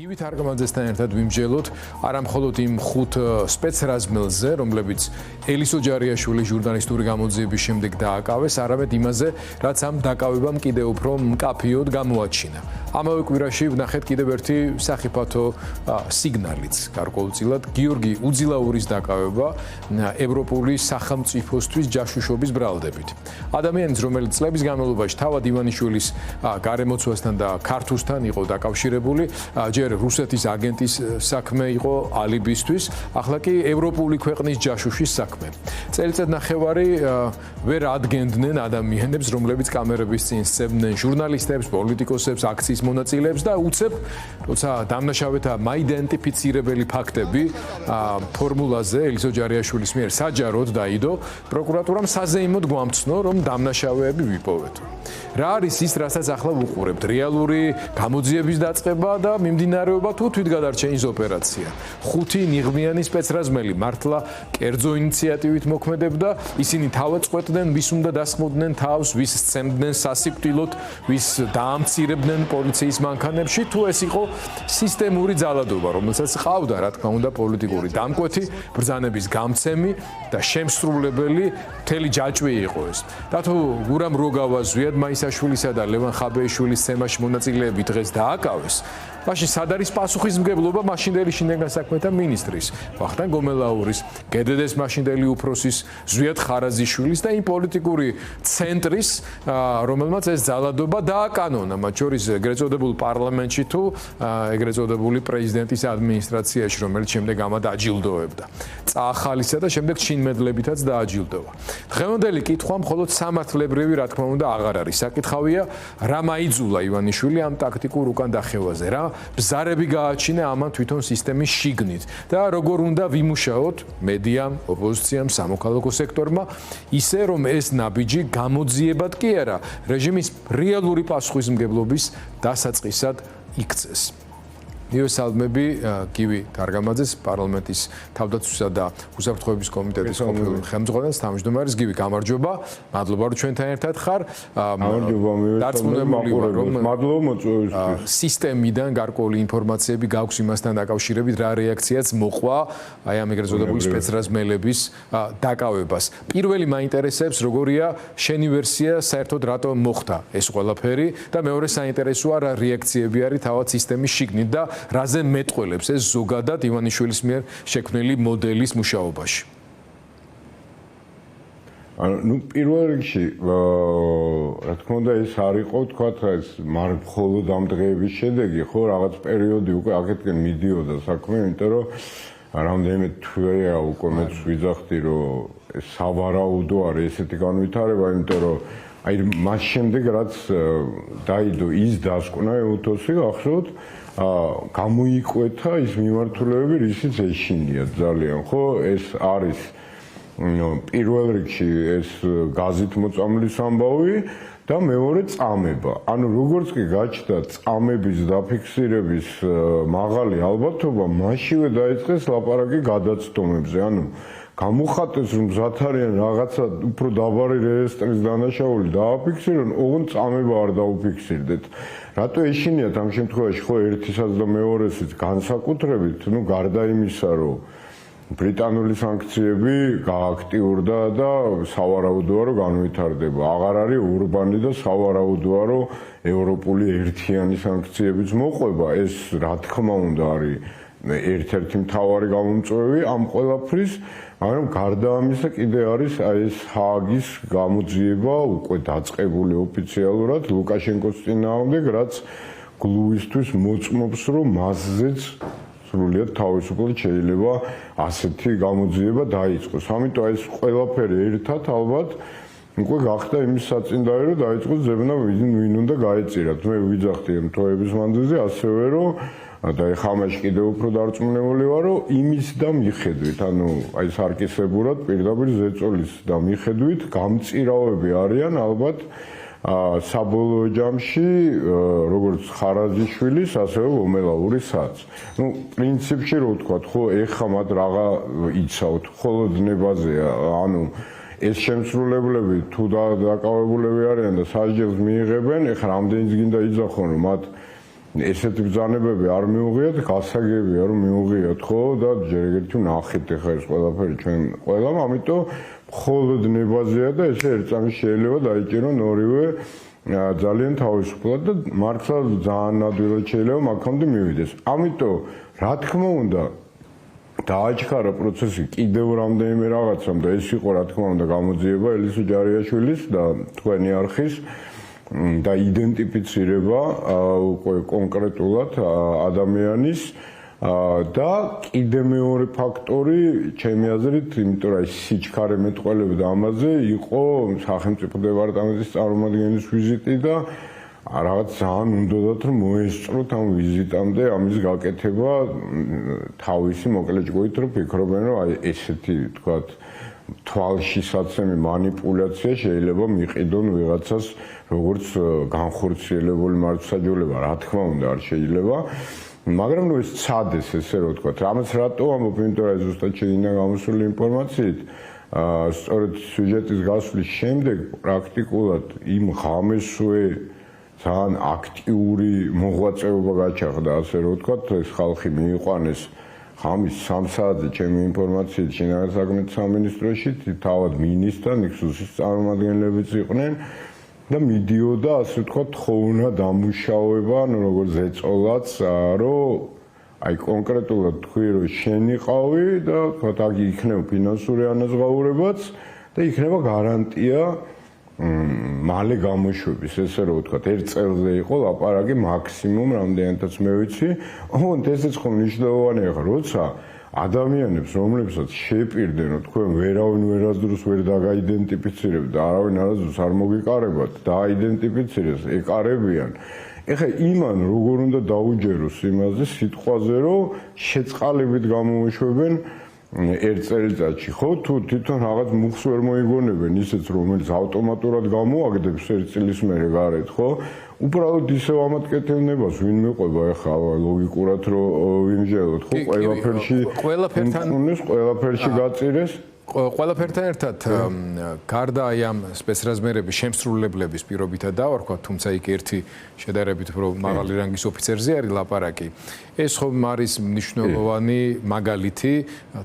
გივით არგამაძესთან ერთად ვიმსჯელოთ არა მხოლოდ იმ 5 სპეცრაზმელზე, რომლებიც ელისო ჯარიაშვილის ჟურნალისტური გამოძიების შემდეგ დააკავეს, არამედ იმაზე, რაც ამ დაკავებამ კიდევ უფრო მკაფიოდ გამოაჩინა. ამავე კვირაში ვნახეთ კიდევ ერთი სახიფათო სიგნალიც, გარკვეულწილად გიორგი უძილაურის დაკავება ევროპული სახელმწიფოსთვის ჯაშუშობის ბრალდებით. ადამიანის, რომელიც წლების განმავლობაში თავად ივანიშვილის გარემოცვასთან და ქართულთან იყო დაკავშირებული, ჯერ რუსეთის აგენტის საქმე იყო ალიბისთვის, ახლა კი ევროპული ქვეყნის ჯაშუშის საქმე. წელიწად ნახევარი ვერ ადგენდნენ ადამიანებს, რომლებიც კამერების წინ სცემდნენ ჟურნალისტებს, პოლიტიკოსებს, აქციის მონაწილეებს და უცებ, როცა დამნაშავეთა მაიდენტიფიცირებელი ფაქტები ფორმულაზე ელისო ჯარიაშვილის მიერ საჯაროდ დაიდო, პროკურატურამ საზეიმოდ გვამცნო, რომ დამნაშავეები ვიპოვეთ. რა არის ის, რასაც ახლა ვუყურებთ? რეალური გამოძიების დაწყება და მიმდინარეობა თუ თვითგადარჩენის ოპერაცია. 5 ნიღბიანი სპეცრაზმელი მართლა კერძო ინიციატივით მოქმედებდა, ისინი თავად წყვეტდნენ, ვის უნდა დასხმოდნენ თავს, ვის სცემდნენ სასიკვდილოდ, ვის დაამცირებდნენ პოლიციის მანქანებში, თუ ეს იყო სისტემური ძალადობა, რომელსაც ყავდა, რა თქმა უნდა, პოლიტიკური დამკვეთი, ბრძანების გამცემი და შემსრულებელი მთელი ჯაჭვი იყო ეს. და თუ გურამ როგავა, ზვიად მაისაშვილისა და ლევან ხაბეიშვილის თემაში მონაწილეები დღეს დააკავეს, მაშინ სად არის პასუხისმგებლობა მაშინდელი შინაგან საქმეთა მინისტრის, ვახტანგ გომელაურის, გედედეს მაშინდელი უფროსის, ზვიად ხარაზიშვილის და იმ პოლიტიკური ცენტრის, რომელმაც ეს ძალადობა დააკანონა, მათ შორის ეგრეთ წოდებულ პარლამენტში თუ ეგრეთ წოდებული პრეზიდენტის ადმინისტრაციაში, რომელიც შემდეგ ამად აჯილდოებდა. წაახალისა და შემდეგ ჩინმედლებითაც დააჯილდოვა. დღევანდელი კითხვა მხოლოდ სამართლებრივი, რა თქმა უნდა, აღარ არის. საკითხავია, რა მაიძულა ივანიშვილი ამ ტაქტიკურ უკან დახევაზე, რა ბზარები გააჩინა ამან თვითონ სისტემის შიგნით და როგორ უნდა ვიმუშაოთ მედიამ, ოპოზიციამ, სამოქალაქო სექტორმა, ისე რომ ეს ნაბიჯი გამოძიებად კი არა, რეჟიმის რეალური პასუხისმგებლობის დასაწყისად იქცეს. მივესალმები გივი გარგამაძეს, პარლამენტის თავდაცვისა და უსაფრთხოების კომიტეტის ყოფილ ხელმძღვანელს, თავმჯდომარეს. გივი, გამარჯობა. მადლობა, რომ ჩვენთან ერთად ხარ. დარწმუნებული ვარ, რომ მადლობა მოწვევისთვის. სისტემიდან გარკვეული ინფორმაციები გაქვს იმასთან დაკავშირებით, რა რეაქციაც მოყვა აი ამ ეგრეთ წოდებული სპეცრაზმელების დაკავებას. პირველი მაინტერესებს, როგორია შენი ვერსია, საერთოდ რატომ მოხდა ეს ყველაფერი და მეორე საინტერესოა, რა რეაქციები არის თავად სისტემის შიგნით და რაზე მეტყველებს ეს ზოგადად ივანიშვილის მიერ შექმნილი მოდელის მუშაობაში? ანუ პირველ რიგში, რა თქმა უნდა, ეს არ იყო, თქვათ, ეს მხოლოდ ამ დღეების შედეგი, ხო, რაღაც პერიოდი უკვე აქეთკენ მიდიოდა საქმე, იმიტომ რომ რამდენიმე თვეა უკვე მეც ვიძახდი, რომ ეს სავარაუდო არის ესეთი განვითარება, იმიტომ რომ აი მას შემდეგ რაც დაიდო ის დასკვნა უთოსი, ახსოვთ, გამოიკვეთა ის მიმართულებები, რისიც ეშინია ძალიან, ხო, ეს არის პირველ რიგში ეს გაზით მოწამვლის ამბავი და მეორე წამება. ანუ როგორც კი გაჩნდა წამების დაფიქსირების მაღალი ალბათობა, მაშინვე დაიწყეს ლაპარაკი გადაცდომებზე. ანუ გამოხატეს, რომ მზად არიან რაღაცა უფრო დაბალი რეესტრის დანაშაული დააფიქსირონ, ოღონდ წამება არ დაუფიქსირდეთ. რატო ეშინიათ ამ შემთხვევაში ხო ერთისაც და მეორესიც განსაკუთრებით, ну გარდა იმისა, რომ ბრიტანული სანქციები გააქტიურდა და სავარაუდოა, რომ განვითარდება. აღარ არის ურბანი და სავარაუდოა, რომ ევროპული ერთიანი სანქციებიც მოყვება. ეს რა თქმა უნდა არის ერთ-ერთი მთავარი გამომწვევი ამ ყველაფრის, მაგრამ გარდა ამისა კიდე არის აი ეს ჰააგის გამოძიება უკვე დაწყებული ოფიციალურად ლუკაშენკოს წინააღმდეგ, რაც გლუვისთვის მოწმობს, რომ მასზეც სრულიად თავისუფლად შეიძლება ასეთი გამოძიება დაიწყოს. ამიტომ ეს ყველაფერი ერთად ალბათ უკვე გახდა იმის საწინდარი, რომ დაიწყოს ზებნა ვინ უნდა გაეწირათ. მე ვიძახდი ამ თვეების მანძილზე ასევე, რომ და ეხლა ამაში კიდევ უფრო დარწმუნებული ვარ, რომ იმის და მიხედვით, ანუ აი სარკისებურად პირდაპირ ზეწოლის და მიხედვით გამწირავები არიან ალბათ საბოლოო ჯამში როგორც ხარაზიშვილის, ასევე გომელაურისაც. ну, პრინციპში რო ვთქვათ, ხო, ეხლა მათ რაღა იცავთ, მხოლოდ ნებაზეა, ანუ ეს შემსრულებლები თუ დაკავებულები არიან და სასჯელს მიიღებენ, ეხლა რამდენიც გინდა იძახონ, რომ მათ ესეთი ბრძანებები არ მიუღიათ, გასაგებია რომ მიუღიათ, ხო და ჯერ ერთი ნახეთ ახლა ეს ყველაფერი ჩვენ ყველამ, ამიტომ მხოლოდ ნებაზეა და ესე ერთ წამში შეიძლება დაიჭირონ ორივე ძალიან თავისუფლად და მართლა ძალიან ნადირად შეიძლება მაგამდე მივიდეს. ამიტომ რა თქმა უნდა დააჩქარა პროცესი კიდევ რამდენიმე რაღაცამ და ეს იყო რა თქმა უნდა გამოძიება ელისო ჯარიაშვილის და თქვენი არხის და იდენტიფიცირება უკვე კონკრეტულად ადამიანის და კიდე მეორე ფაქტორი ჩემი აზრით, იმიტომ რომ სიჩქარე მეტყველებდა ამაზე, იყო სახელმწიფო დეპარტამენტის წარმომადგენლის ვიზიტი და რაღაც ძალიან უნდათ რომ მოესწროთ ამ ვიზიტამდე ამის გაკეთება თავისი მოკლეჭკუით რომ ფიქრობენ რომ აი ესეთი თქვათ თვალშისაცემი манипуляცია შეიძლება მიყიდონ ვიღაცას როგორც განხორციელებული მართლმსაჯულება, რა თქმა უნდა არ შეიძლება, მაგრამ ნუ ეს ცადეს ესე რომ ვთქვათ, რამაც რატო ამბობ, იმიტომ რომ ზუსტად შეიძლება გამოსული ინფორმაციით, სწორედ სიუჟეტის გასვლის შემდეგ პრაქტიკულად იმ ღამესვე ძალიან აქტიური მოღვაწეობა გაჩაღდა, ასე რომ ვთქვათ, ეს ხალხი მიიყვანეს ღამის 3 საათზე ჩემი ინფორმაციით შინაგან საქმეთა სამინისტროში, თავად მინისტრად ნიქსუსის წარმომადგენლებიც იყვნენ და მიდიოდა, ასე ვთქვათ, თხოვნა დამუშავება, ну როგორც ეწოლაც, რომ აი კონკრეტულად თქვი რომ შენ იყავი და თქვათ აქ იქნება ფინანსური ანაზღაურებაც და იქნება გარანტია მალე გამოშვების, ესე რომ ვთქვათ, ერთ წელზე იყო ლაპარაკი მაქსიმუმ რამდენადაც მე ვიცი. ოღონდ ესეც ხომ მნიშვნელოვანია ხა, როცა ადამიანებს, რომლებსაც შეპირდნენ, რომ თქვენ ვერავინ ვერასდროს ვერ დაგაიდენტიფიცირებთ და არავინ არასდროს არ მოგიყარებათ, დააიდენტიფიცირეს, ეკარებიან. ეხლა იმან როგორ უნდა დაუჯეროს იმაზე სიტყვაზე, რომ შეწყალებით გამოუშვებენ ერთ წელიწადში, ხო, თუ თვითონ რაღაც მუხს ვერ მოიგონებენ ისეც, რომელიც ავტომატურად გამოაგდებს ერთ წლის მერე გარეთ, ხო? უბრალოდ ისევ ამატკეთებნებას ვინ მეყვება ახლა ლოგიკურად რომ ვიმჟელოთ, ხო, ყველაფერში გაწირეს. ყველაფერთან ერთად გარდა აი ამ სპეცრაზმერების შემსრულებლების პირობითა დავარქვათ, თუმცა იქ ერთი შედარებით უფრო მაღალი რანგის ოფიცერზე არის ლაპარაკი. ეს ხომ არის მნიშვნელოვანი მაგალითი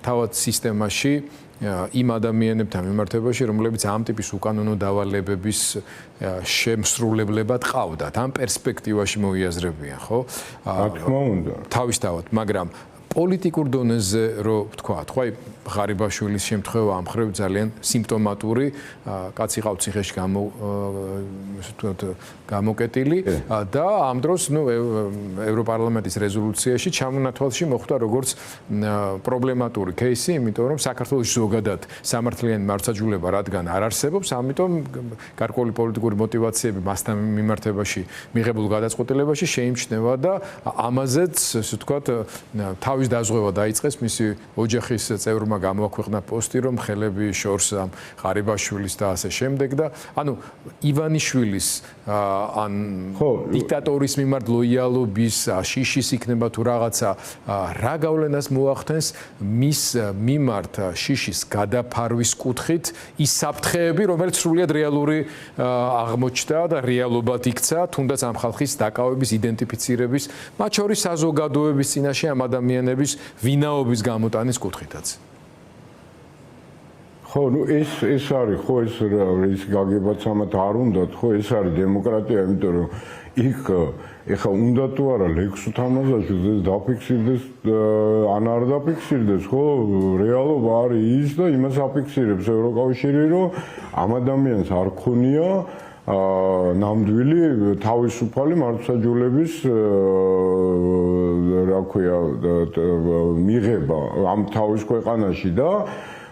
თავად სისტემაში იმ ადამიანებთან მიმართებაში, რომლებიც ამ ტიპის უკანონო დავალებების შემსრულებლებად ყავდათ, ამ პერსპექტივაში მოიაზრებიან, ხო? რა თქმა უნდა. თავისთავად, მაგრამ პოლიტიკურ დონეზე რო ვთქვათ, ხო აი ღარიბაშვილის შემთხვევა ამ ხრივ ძალიან სიმპტომატური, კაცი ყავთ ციხეში გამოკეტილი და ამ დროს ნუ ევროპარლამენტის რეზოლუციაში ჩამონათვალში მოხვდა როგორც პრობლემატური кейსი, იმიტომ რომ საქართველოს ზოგადად სამართლიანი მართლმსაჯულება რადგან არ არსებობს, ამიტომ გარკვეული პოლიტიკური мотиваციები მასთან მიმართებაში მიღებულ გადაწყვეტილებაში შეიმჩნევა და ამაზეც, ასე ვთქვათ, თავის დაზღვევა დაიწყეს მისი ოჯახის წევრმა გამოაქვეყნა პოსტი, რომ ხელები შორს ამ ღარიბაშვილის და ასე შემდეგ და ანუ ივანიშვილის ან დიქტატორის მიმართ ლოიალობის შიშის იქნება თუ რაღაცა რა გავლენას მოახდენს მის მიმართ შიშის გადაფარვის კუთხით ის საფრთხეები, რომელიც სრულიად რეალური აღმოჩნდა და რეალობად იქცა, თუნდაც ამ ხალხის დაკავების, იდენტიფიცირების, მათ შორის საზოგადოების წინაშე ამ ადამიანების ვინაობის გამოტანის კუთხითაც. ხო, ну ეს არის, ხო, ეს გაგებაც ამათ არ უნდათ, ხო, ეს არის დემოკრატია, იმიტომ რომ იქ ეხა უნდა თუ არა ლექსუ თამაზაშვილს ეს დაფიქსირდეს ან არ დაფიქსირდეს, ხო, რეალობა არის ის და იმას აფიქსირებს ევროკავშირი, რომ ამ ადამიანს არ ქონია ნამდვილი თავისუფალი მართლმსაჯულების რა ქვია მიღება ამ თავის ქვეყანაში და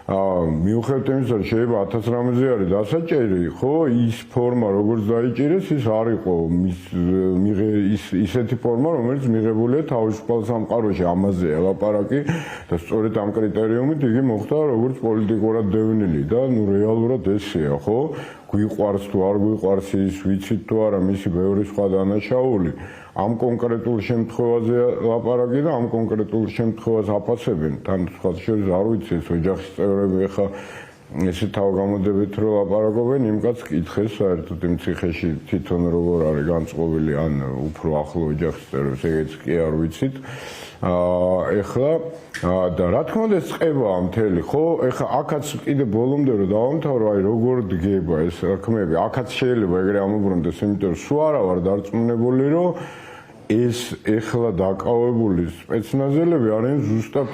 მიუხედავად იმისა, რომ შეიძლება 1000 რამეზე არის დასაჭერი, ხო, ის ფორმა როგორც დაიჭირეს, ის არ იყო ისეთი ფორმა, რომელიც მიღებულია თავისუფალ სამყაროში, ამაზეა ლაპარაკი და სწორედ ამ კრიტერიუმით იგი მოხდა როგორც პოლიტიკურად დევნილი და ნუ რეალურად ესეა, ხო? გვიყვარს თუ არ გვიყვარს ის ვიცით თუ არა მისი ბევრი სხვა დანაშაული ამ კონკრეტულ შემთხვევაზე ლაპარაკი და ამ კონკრეტულ შემთხვევას აფასებენ თან სხვა შორის არ ვიცი ეს ოჯახის წევრები ხა ესე თავგამოდებით რო ლაპარაკობენ, იმ კაც კითხეს საერთოდ იმ ციხეში თვითონ როგორ არის განწყობილი ან უფრო ახლო ოჯახის წევრებს, ეგეც კი არ ვიცით. ეხლა და რა თქმა უნდა ეს წებაა მთელი, ხო? ეხლა აქაც კიდე ბოლომდე რომ დავამთავრო, აი როგორ დგება ეს საქმეები, აქაც შეიძლება ეგრე ამობრუნდეს, იმიტომ რომ სულ არა ვარ დარწმუნებული, რომ ეს ეხლა დაკავებული სპეცნაზელები არიან ზუსტად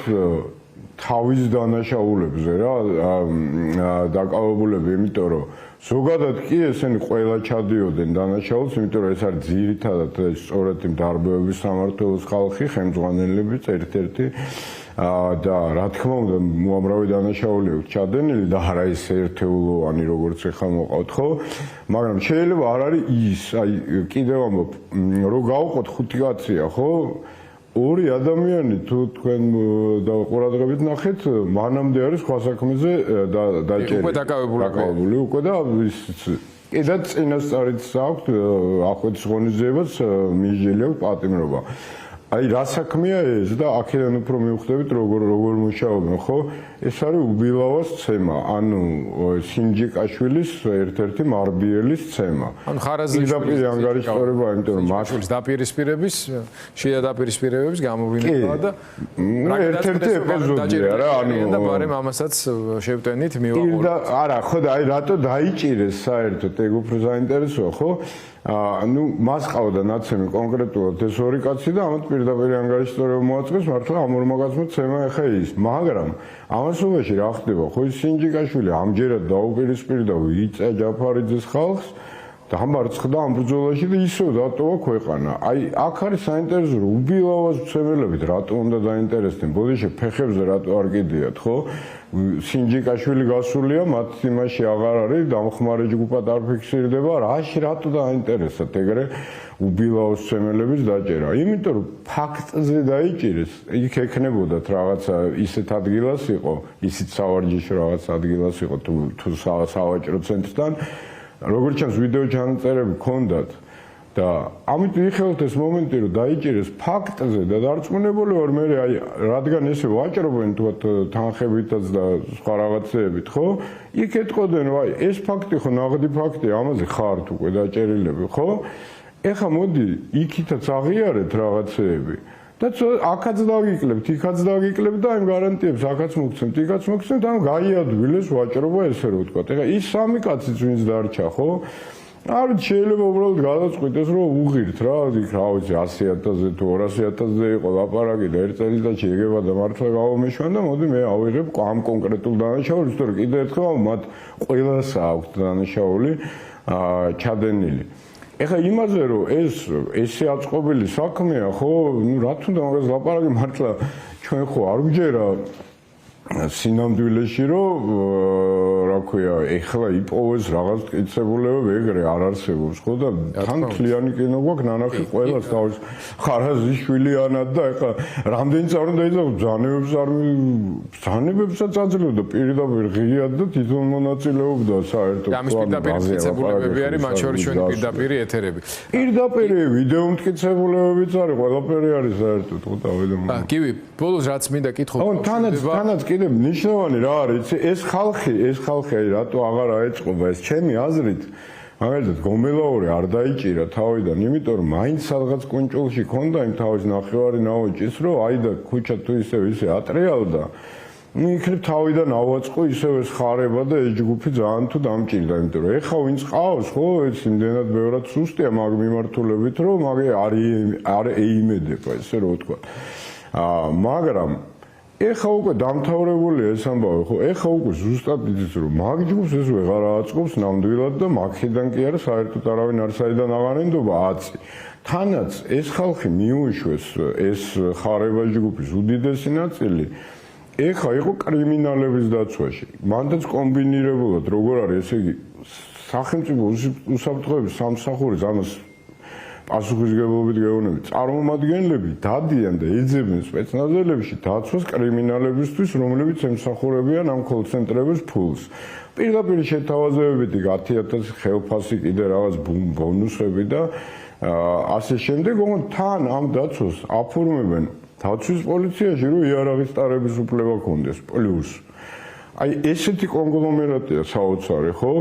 თავის დანაშაულებზე რა დაკავებულები, იმიტომ რომ ზოგადად კი ესენი ყველა ჩადიოდნენ დანაშაულს, იმიტომ რომ ეს არის ძირითადად სწორედ იმ დარბეების სამმართველოს ხალხი, ხელმძღვანელებიც ერთ-ერთი და რა თქმა უნდა უამრავი დანაშაული აქვს ჩადენილი და არა ის ერთეულოვანი როგორც ეხლა მოყავთ, ხო? მაგრამ შეიძლება არ არის ის, აი კიდევ ამბობ, რომ გავყოთ 5 კაცია, ხო? ორი ადამიანი თუ თქვენ და ყურადღებით ნახეთ, მანამდე არის სხვა საქმეზე დაჭერილი. უკვე დაკავებული უკვე და კიდე წინასწარიც აქვს ახვეწ ღონისძიებას მიიღილი აქვს პატიმრობა. აი რა საქმეა ეს და აქედან უფრო მივხვდებით როგორ მუშაობენ, ხო? ეს არის უბილავას ცემა, ანუ სინჯიკაშვილის ერთ-ერთი მარბიელის ცემა. ანუ ხარაზიშვილის ანგარიშტორება, იმიტომ რომ მასშვილის დაპირისპირების, შიდა დაპირისპირებების გამოვლენა და ერთ-ერთი ეპიზოდია რა, ანუ და ბარემ ამასაც შევტენით მივაყოლეთ. არა, ხო და აი რატო დაიჭირეს საერთოდ ეგ უფრო საინტერესოა, ხო? ну მას ყავდა ნაცემი კონკრეტულად ეს ორი კაცი და ამათ პირდაპირ ანგარიშტორება მოაწყეს მართლა ამ ორმა კაცმა ცემა ეხა ის მაგრამ ამასობაში რა ხდება ხო ის სინჯიკაშვილი ამჯერად დაუპირისპირდა ვიწა ჯაფარიძის ხალხს დამარცხდა ამ ბრძოლაში და ისევ დატოვა ქვეყანა აი აქ არის საინტერესო რომ უბილავას მცემელებით რატო უნდა დაინტერესდნენ ბოდიში ფეხებზე რატო არ კიდიათ ხო სინჯიკაშვილი გასულია მათ იმაში აღარ არის დამხმარე ჯგუფად არ ფიქსირდება რაში რატო დაინტერესათ ეგრე უბილაოს მცემელების დაჭერა იმიტომ რომ ფაქტზე დაიჭირეს იქ ეკნებოდათ რაღაცა ისეთ ადგილას იყო ისიც სავარჯიშო რაღაც ადგილას იყო თუ სავაჭრო ცენტრთან როგორც ჩანს ვიდეო ჩანაწერები ჰქონდათ და ამიტომ იხელთ ეს მომენტი რომ დაიჭირეს ფაქტზე და დარწმუნებული ვარ მე აი რადგან ესე ვაჭრობენ თუათ თანხებითაც და სხვა რაღაცეებით ხო იქ ეთყოდნენ რომ აი ეს ფაქტი ხო ნაღდი ფაქტია ამაზე ხართ უკვე დაჭერილები ხო ეხა მოდი იქითაც აღიარეთ რაღაცეები და აქაც დაგიკლებთ იქაც დაგიკლებთ და იმ გარანტიებს აქაც მოგცემთ იქაც მოგცემთ ანუ გაიადვილეს ვაჭრობა ესე რომ ვთქვა ეხა ის სამი კაციც ვინც დარჩა ხო არ შეიძლება უბრალოდ გადაწყვიტეს რომ უღირთ რა იქ რა ვიცი 100,000-ზე თუ 200,000-ზე იყო ლაპარაკი და ერთ წელიწადში ეგება და მართლა გავამეშვან და მოდი მე ავიღებ ამ კონკრეტულ დანაშაულს თორე კიდე ერთხელ მათ ყველას აქვს დანაშაული ჩადენილი ეხლა იმაზე რომ ესე აწყობილი საქმეა ხო ნუ რა თქმა უნდა მაგას ლაპარაკი მართლა ჩვენ ხო არ გვჯერა სინამდვილეში რომ რა ქვია ეხლა იპოვეს რაღაც კითხებულება ეგრე არ არსებობს ხო და თან ქლიანი კინო გვაქვს ნანახი ყველას თავის ხარაზიშვილიანად და ეხლა რამდენი წამი დაიწყო ბრძანებებსაც აძლევდა პირდაპირ ღიად და თვითონ მონაწილეობდა საერთოდ ამის პირდაპირ მტკიცებულებები არის მათ შორის ჩვენი პირდაპირ ეთერები პირდაპირ ვიდეო მტკიცებულებებიც არის ყველაფერი არის საერთოდ ხო დავედო კივი ბოლოს რაც მინდა კითხო თანაც კიდე ნიშნავანი რა არის ეს ხალხი აი რატო აღარ აეწყობა ეს ჩემი აზრით მაგალითად გომელაური არ დაიჭირა თავიდან იმიტომ რომ მაინც სადღაც კონჭულში ქონდა იმ თავის ნახევარი ნაოჭის რომ აი და ქუჩა თუ ისე ატრიალდა ну იქნებ თავიდან ავაწყო ისევ ეს ხარება და ეს ჯგუფი ძალიან თუ დამჭირდა იმიტომ რომ ეხა ვინც ყავს ხო ეს იმდენად ბევრად სუსტია მაგ მიმართულებით რომ მაგე არ ეიმედება ესე რომ ვთქვა მაგრამ ეხა უკვე დამთავრებულია ეს ამბავი ხო ეხა უკვე ზუსტად იცით რომ მაგ ჯგუფს ეს ვეღარ აწყობს ნამდვილად და მაგიდან კი არა საერთოდ არავინ არ საიდან აღარენდობა აცი თანაც ეს ხალხი მიუშვეს ეს ხარება ჯგუფის უდიდესი ნაწილი ეხა იყო კრიმინალების დაცვაში მანდაც კომბინირებულად როგორ არის ესე იგი სახელმწიფო უსაფრთხოების სამსახურის ამას პასუხისმგებლობით გეუბნები წარმომადგენლები დადიან და ეძებენ სპეცნაზელებში დაცვას კრიმინალებისთვის რომლებიც ემსახურებიან ამ კოლ-ცენტრების ფულს პირდაპირ შეთავაზებებით 10,000 ხელფასი კიდე რაღაც ბონუსები და ასე შემდეგ თან ამ დაცვას აფორმებენ დაცვის პოლიციაში რომ იარაღის ტარების უფლება ქონდეს პლუს აი ესეთი კონგლომერატია საოცარი, ხო?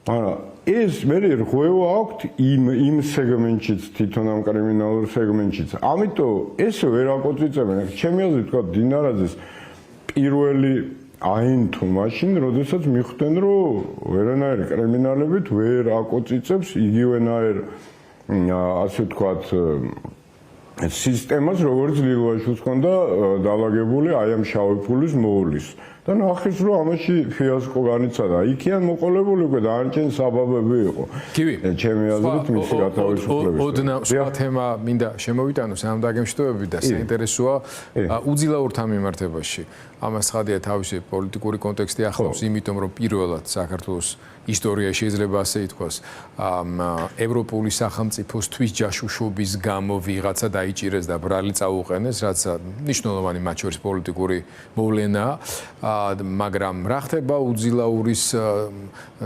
მაგრამ ეს მე რღვევა აქვთ იმ სეგმენტშიც, თვითონ ამ კრიმინალურ სეგმენტშიც. ამიტომ ეს ვერ აკოწიწებენ. ჩემი აზრით თქვა დინარაძეს პირველი აინთო მაშინ, როდესაც მიხვდნენ, რომ ვერანაირი კრიმინალებით ვერ აკოწიწებს იგივენაირ ასე ვთქვათ სისტემას, როგორც ლილვაშვილს ჰქონდა დალაგებული აი ამ შავი ფულის მოვლის. და ნახეს, რომ ამაში ფიასკო განიცადა. იქიდან მოყოლებული უკვე დანარჩენი საბაბები იყო. ჩემი აზრით მისი გათავისუფლების. ოდნავ სხვა თემა მინდა შემოვიტანოს ამ დაგემშვიდობებით და საინტერესოა უძილაურთან მიმართებაში. ამას ხადია თავისი პოლიტიკური კონტექსტი ახლავს, იმიტომ რომ პირველად საქართველოს ისტორია შეიძლება ასე ითქვას, ევროპული სახელმწიფოს თვითჯაშუშობის გამო ვიღაცა დაიჭირეს და ბრალი წაუყენეს, რაც მნიშვნელოვანი მათ შორის პოლიტიკური მოვლენაა. მაგრამ რა ხდება უძილაურის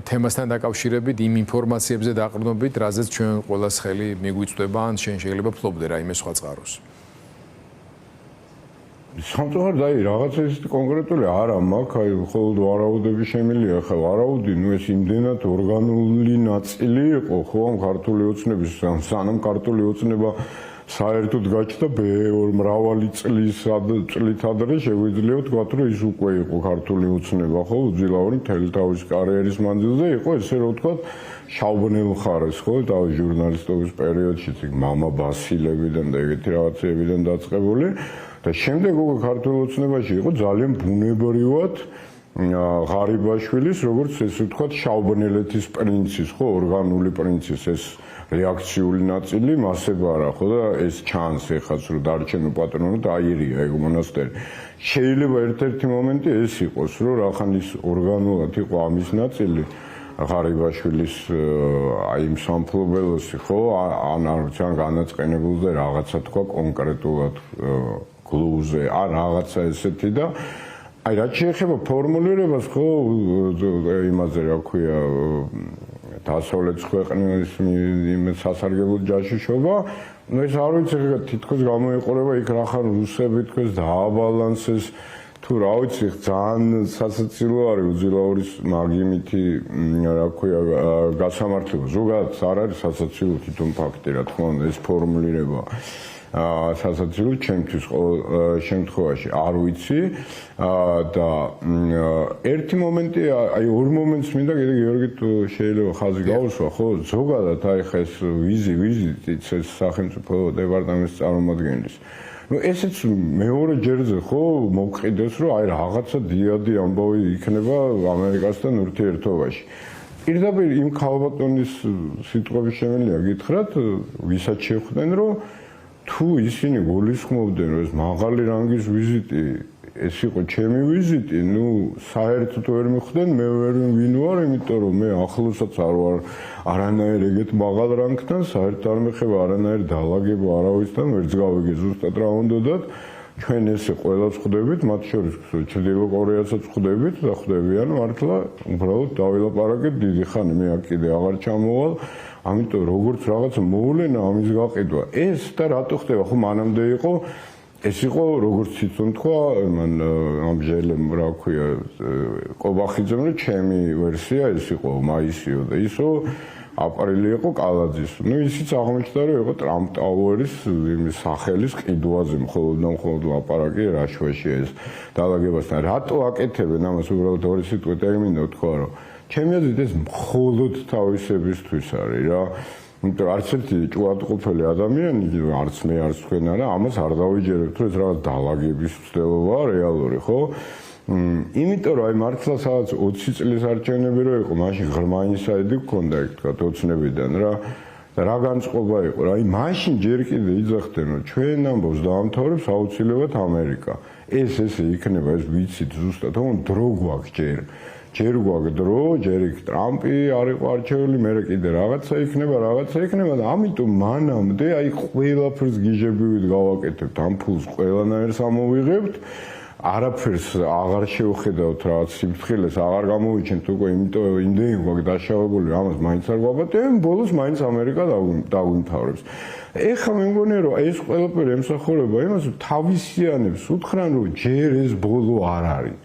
თემასთან დაკავშირებით იმ ინფორმაციებზე დაყრდნობით, რაზეც ჩვენ ყველას ხელი მიგვიწვდება, ან შენ შეიძლება ფლობდე რაიმე სხვა წყაროს. სამწუხაროდ აი რაღაცა ისეთი კონკრეტული არა მაქვს, აი მხოლოდ ვარაუდები შემილია, ხო ვარაუდი, ნუ ეს იმდენად ორგანული ნაწილი იყო, ხო ამ ქართული ოცნების, სანამ ქართული ოცნება საერთოდ გაჩნდა მრავალი წლით ადრე შეგვიძლია ვთქვათ, რომ ის უკვე იყო ქართული ოცნება, ხო უძილაური მთელი თავის კარიერის მანძილზე იყო ესე რომ ვთქვათ შავბნელ მხარეს, ხო თავის ჟურნალისტობის პერიოდში მამა ბასილებიდან და ეგეთი რაღაცებიდან დაწყებული და შემდეგ უკვე ქართულ ოცნებაში იყო ძალიან ბუნებრივად ღარიბაშვილის, როგორც ესე ვთქვათ, შავბნელეთის პრინცის, ხო, ორგანული პრინცის ეს რეაქციული ნაწილი მასება არა, ხო და ეს ჩანს ეხაც რომ დარჩენო პატრონად აირია ეგ მონასტერი. შეიძლება ერთ-ერთი მომენტი ეს იყოს, რომ რახან ის ორგანულად იყო ამის ნაწილი ღარიბაშვილის აი იმ სამფლობელოსი, ხო, ან არც განაწყენებულზე რაღაცა თქვა კონკრეტულად გლუვზე, ან რაღაცა ესეთი და აი რაც შეეხება ფორმულირებას, ხო, იმაზე რა ქვია დასავლეთის ქვეყნის სასარგებლო ჯაშუშობა, ну ეს არ ვიცი, თითქოს გამოიყურება იქ რახან რუსები თქოს დააბალანსეს თუ რა ვიცი, ძალიან სასაცილო არის უძილაურის მაგიმითი რა ქვია გასამართლება. ზოგადად არ არის სასაცილო თვითონ ფაქტი, რა თქმა უნდა, ეს ფორმულირება სასაცილო ჩემთვის ყოველ შემთხვევაში არ ვიცი და ერთი მომენტი, აი ორ მომენტს მინდა კიდე გიორგი შეიძლება ხაზი გაუსვა, ხო? ზოგადად აი ხა ეს ვიზიტიც ეს სახელმწიფო დეპარტამენტის წარმომადგენლის. ну ესეც მეორე ჯერზე ხო მოგყიდეს, რომ აი რაღაცა დიადი ამბავი იქნება ამერიკასთან ურთიერთობაში. პირდაპირ იმ ქალბატონის სიტყვების შემიძლია გითხრათ, ვისაც შეხვდნენ, რომ თუ ისინი გულისხმობდნენ, რომ ეს მაღალი რანგის ვიზიტი ეს იყო ჩემი ვიზიტი, ну საერთოდ ვერ მიხვდნენ, მე ვერ ვინ ვარ, იმიტომ რომ მე ახლოსაც არ ვარ არანაირ ეგეთ მაღალ რანგთან, საერთოდ არ მეხება არანაირ დალაგება არავისთან, ვერც გავიგე ზუსტად რა უნდათ. ჩვენ ესე ყველას ხვდებით, მათ შორის ჩრდილო კორეასაც ხვდებით და ხვდებიან მართლა, უბრალოდ დავილაპარაკეთ დიდი ხანი, მე აქ კიდე აღარ ჩამოვალ. ამიტომ როგორც რაღაც მოვლენა ამის გაყიდვა. ეს და რატო ხდება, ხო მანამდე იყო ეს იყო როგორც თვითონ თქვა, მან ამჟელემ რა ქვია კობახიძემ, რომ ჩემი ვერსია ეს იყო მაისიო და ისო აპრილი იყო კალაძის. ну ისიც აღმოჩნდა, რომ იყო ტრამპ ტაუერის სახელის ყიდვაზე მხოლოდ ლაპარაკი რაშვაში ეს დალაგებასთან. რატო აკეთებენ ამას უბრალოდ ორი სიტყვით მინდა ვთქვა, რომ ჩემი აზრით ეს მხოლოდ თავისებისთვის არის რა. იმიტომ არც ერთი ჭუატყოფილი ადამიანი, არც მე, არც თქვენ არა, ამას არ დავიჯერებთ, რომ ეს რაღაც დალაგების ცდილობაა რეალური, ხო? იმიტომ რომ აი მართლა სადაც 20 წლის არჩევნები რო იყო, მაშინ ღრმა ინსაიდი გქონდა, ეგ თქვა ოცნებიდან რა. და რა განწყობა იყო რა, აი მაშინ ჯერ კიდე იძახდნენ, რომ ჩვენ ამბავს დაამთავრებს აუცილებლად ამერიკა. ეს ესე იქნება, ეს ვიცით ზუსტად, თუმცა დრო გვაქვს ჯერ. ჯერ გვაქვს დრო, ჯერ იქ ტრამპი არ იყო არჩეული, მერე კიდე რაღაცა იქნება და ამიტომ მანამდე აი ყველაფერს გიჟებივით გავაკეთებთ, ამ ფულს ყველანაირს ამოვიღებთ. არაფერს აღარ შევხედავთ რაღაც სიმთხილეს, აღარ გამოვიჩენთ უკვე, იმიტომ იმდენი გვაქვს დაშავებული, ამას მაინც არ გვაბატებენ, ბოლოს მაინც ამერიკა დაგვიმთავრებს. ეხლა მე მგონია, რომ ეს ყველაფერი ემსახურება იმას, რომ თავისიანებს უთხრან, რომ ჯერ ეს ბოლო არ არის.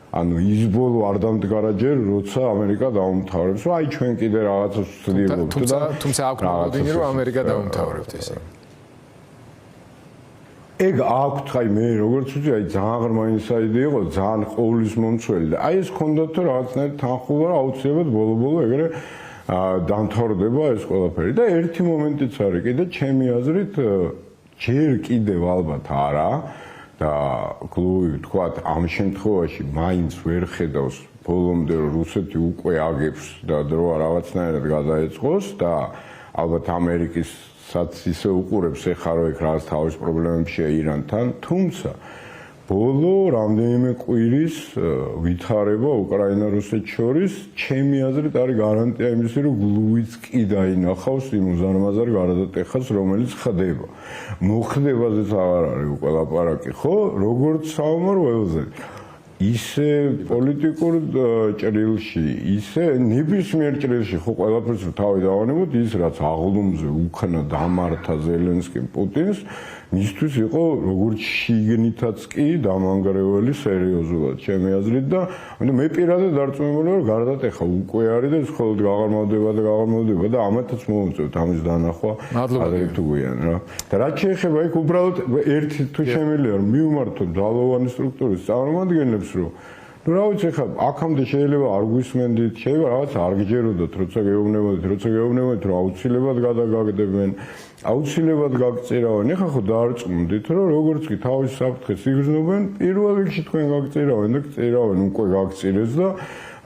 ანუ ის ბოლო არ დამდგარა ჯერ, როცა ამერიკა დაუმთავრებს, რომ აი ჩვენ კიდე რაღაცას ვცდილობთ და თუმცა აქვს მოლოდინი, რომ ამერიკა დაუმთავრებთ ესე. ეგ აქვთ, აი მე როგორც ვთქვი, აი ძალიან ღრმა ინსაიდი იყო, ძალიან ყოვლის მომცველი და აი ეს ქონდათ რომ რაღაცნაირად თანხმობა რა აუცილებლად ბოლო-ბოლო ეგრე დამთავრდება ეს ყველაფერი და ერთი მომენტიც არის კიდე ჩემი აზრით ჯერ კიდევ ალბათ არა და კლუბი თქვათ ამ შემთხვევაში მაინც ვერ ხედავს ბოლომდე რომ რუსეთი უკვე აგებს და დრო რაღაცნაირად გადაეწყოს და ალბათ ამერიკისაც ისე უყურებს ეხლა რომ ეგ რაღაც თავის პრობლემებშია ირანთან, თუმცა ბოლო რამდენიმე კვირის ვითარება უკრაინა-რუსეთს შორის ჩემი აზრით არის გარანტია იმისა, რომ გლუვიც კი დაინახავს იმ უზარმაზარ გარდატეხას, რომელიც ხდება. მოხდებაზეც აღარ არის უკვე ლაპარაკი, ხო? როგორც საომარ-ველზე. ისე პოლიტიკურ ჭრილში, ისე ნებისმიერ ჭრილში ხო ყველაფერს თავი დავანებოთ, ის რაც აღლუმზე უქნა დამართა ზელენსკიმ პუტინს მისთვის იყო როგორც შიგნითაც კი დამანგრეველი სერიოზულად ჩემი აზრით და მე პირადად დარწმუნებული ვარ გარდატეხა უკვე არის და ეს მხოლოდ გაღრმავდება და ამათაც მოვუწევთ ამის დანახვა ადრე თუ გვიან რა და რაც შეეხება იქ უბრალოდ ერთი თუ შემიძლია რომ მივმართოთ ძალოვანი სტრუქტურის წარმომადგენლებს რომ ну რა ვიცი ხა აქამდე შეიძლება არ გვისმენდით შეიძლება რაღაც არ გჯეროდოთ როცა გეუბნებოდით რომ აუცილებლად გადაგაგდებენ აუცილებლად გაგწირავენ ეხა ხო დაარწმუნდით რომ როგორც კი თავის საფრთხეს იგრძნობენ პირველ რიგში თქვენ გაგწირავენ და გწირავენ უკვე გაგწირეს და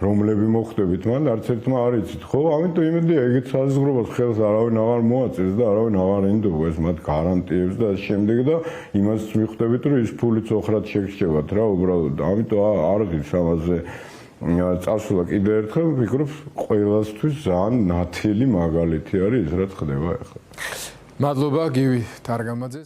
რომლები მოხდებით მან არც ერთმა არ იცით ხო ამიტომ იმედია ეგეთ საზღვრებას ხელს არავინ აღარ მოაწეს და არავინ აღარ ენდობა ეს მათ გარანტიებს და შემდეგ და იმას მიხვდებით რომ ის ფულიც ოხრად შეგრჩევათ რა უბრალოდ ამიტომ არ ღირს ამაზე წასვლა კიდე ერთხელ ვფიქრობ ყველასთვის ძალიან ნათელი მაგალითი არის ეს რაც ხდება ახლა. მადლობა გივი თარგამაძე.